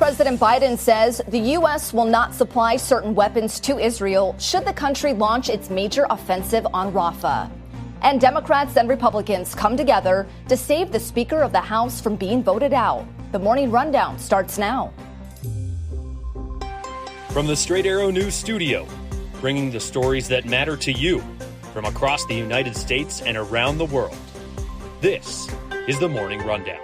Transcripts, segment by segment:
President Biden says the U.S. will not supply certain weapons to Israel should the country launch its major offensive on Rafah. And Democrats and Republicans come together to save the Speaker of the House from being voted out. The Morning Rundown starts now. From the Straight Arrow News Studio, bringing the stories that matter to you from across the United States and around the world. This is the Morning Rundown.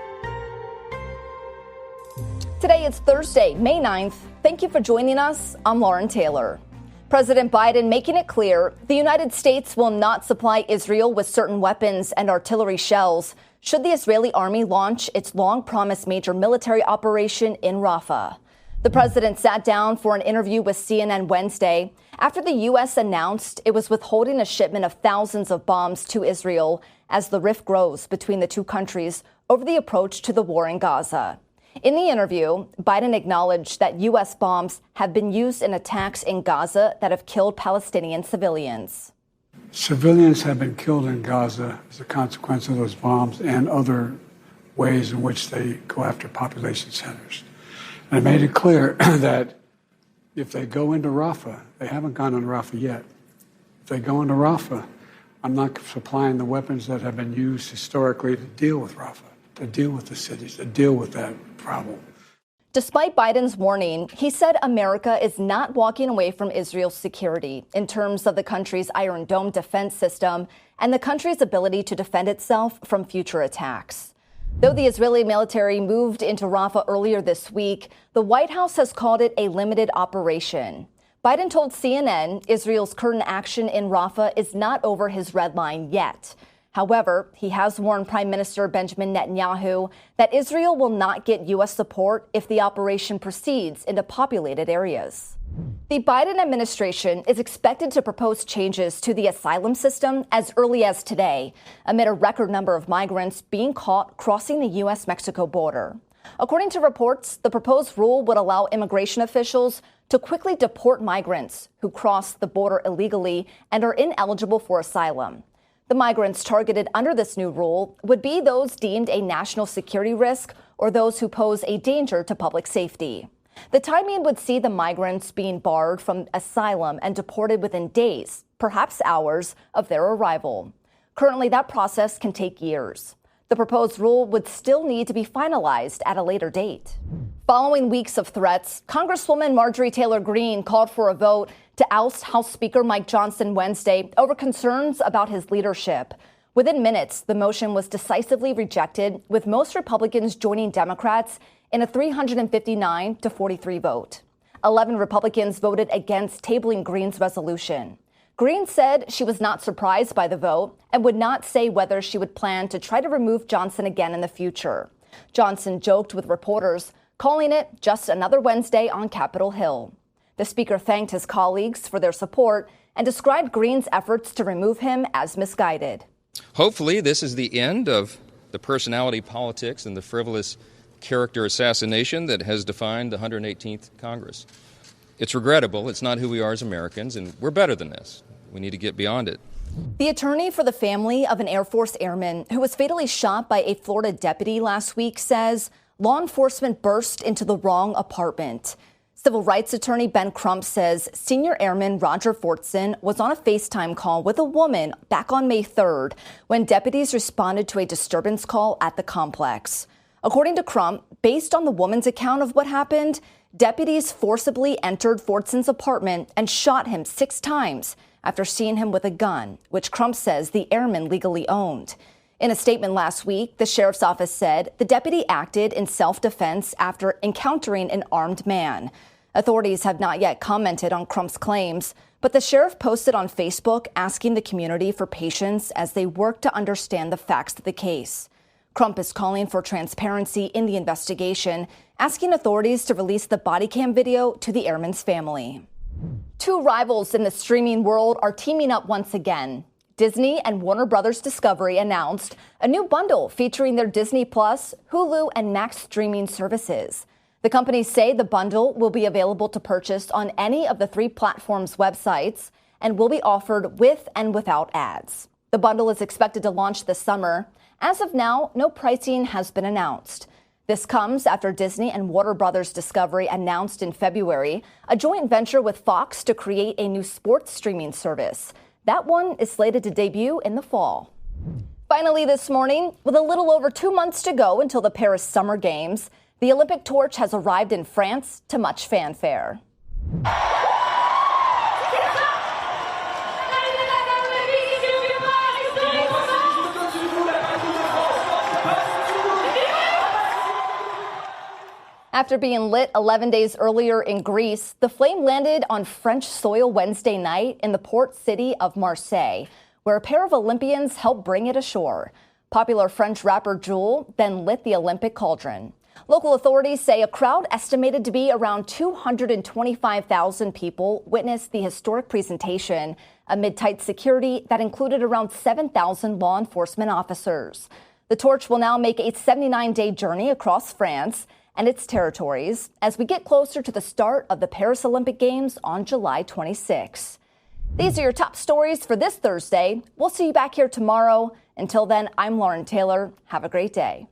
Today is Thursday, May 9th. Thank you for joining us. I'm Lauren Taylor. President Biden making it clear the United States will not supply Israel with certain weapons and artillery shells should the Israeli army launch its long-promised major military operation in Rafah. The president sat down for an interview with CNN Wednesday after the U.S. announced it was withholding a shipment of thousands of bombs to Israel as the rift grows between the two countries over the approach to the war in Gaza. In the interview, Biden acknowledged that U.S. bombs have been used in attacks in Gaza that have killed Palestinian civilians. Civilians have been killed in Gaza as a consequence of those bombs and other ways in which they go after population centers. And I made it clear that if they go into Rafah, they haven't gone into Rafah yet. If they go into Rafah, I'm not supplying the weapons that have been used historically to deal with Rafah, to deal with the cities, to deal with that problem. Despite Biden's warning, he said America is not walking away from Israel's security in terms of the country's Iron Dome defense system and the country's ability to defend itself from future attacks. Though the Israeli military moved into Rafah earlier this week, the White House has called it a limited operation. Biden told CNN Israel's current action in Rafah is not over his red line yet. However, he has warned Prime Minister Benjamin Netanyahu that Israel will not get U.S. support if the operation proceeds into populated areas. The Biden administration is expected to propose changes to the asylum system as early as today, amid a record number of migrants being caught crossing the U.S.-Mexico border. According to reports, the proposed rule would allow immigration officials to quickly deport migrants who cross the border illegally and are ineligible for asylum. The migrants targeted under this new rule would be those deemed a national security risk or those who pose a danger to public safety. The timing would see the migrants being barred from asylum and deported within days, perhaps hours, of their arrival. Currently, that process can take years. The proposed rule would still need to be finalized at a later date. Following weeks of threats, Congresswoman Marjorie Taylor Greene called for a vote to oust House Speaker Mike Johnson Wednesday over concerns about his leadership. Within minutes, the motion was decisively rejected, with most Republicans joining Democrats in a 359-43 vote. 11 Republicans voted against tabling Greene's resolution. Greene said she was not surprised by the vote and would not say whether she would plan to try to remove Johnson again in the future. Johnson joked with reporters, calling it just another Wednesday on Capitol Hill. The speaker thanked his colleagues for their support and described Greene's efforts to remove him as misguided. Hopefully, this is the end of the personality politics and the frivolous character assassination that has defined the 118th Congress. It's regrettable. It's not who we are as Americans, and we're better than this. We need to get beyond it. The attorney for the family of an Air Force airman who was fatally shot by a Florida deputy last week says law enforcement burst into the wrong apartment. Civil rights attorney Ben Crump says senior airman Roger Fortson was on a FaceTime call with a woman back on May 3rd when deputies responded to a disturbance call at the complex. According to Crump, based on the woman's account of what happened, deputies forcibly entered Fortson's apartment and shot him 6 times after seeing him with a gun, which Crump says the airman legally owned. In a statement last week, the sheriff's office said the deputy acted in self-defense after encountering an armed man. Authorities have not yet commented on Crump's claims, but the sheriff posted on Facebook asking the community for patience as they work to understand the facts of the case. Crump is calling for transparency in the investigation, asking authorities to release the body cam video to the airman's family. 2 rivals in the streaming world are teaming up once again. Disney and Warner Brothers Discovery announced a new bundle featuring their Disney Plus, Hulu, and Max streaming services. The companies say the bundle will be available to purchase on any of the 3 platforms' websites and will be offered with and without ads. The bundle is expected to launch this summer. As of now, no pricing has been announced. This comes after Disney and Warner Brothers Discovery announced in February a joint venture with Fox to create a new sports streaming service. That one is slated to debut in the fall. Finally this morning, with a little over 2 months to go until the Paris Summer Games, the Olympic torch has arrived in France to much fanfare. After being lit 11 days earlier in Greece, the flame landed on French soil Wednesday night in the port city of Marseille, where a pair of Olympians helped bring it ashore. Popular French rapper Jewel then lit the Olympic cauldron. Local authorities say a crowd estimated to be around 225,000 people witnessed the historic presentation amid tight security that included around 7,000 law enforcement officers. The torch will now make a 79-day journey across France and its territories as we get closer to the start of the Paris Olympic Games on July 26. These are your top stories for this Thursday. We'll see you back here tomorrow. Until then, I'm Lauren Taylor. Have a great day.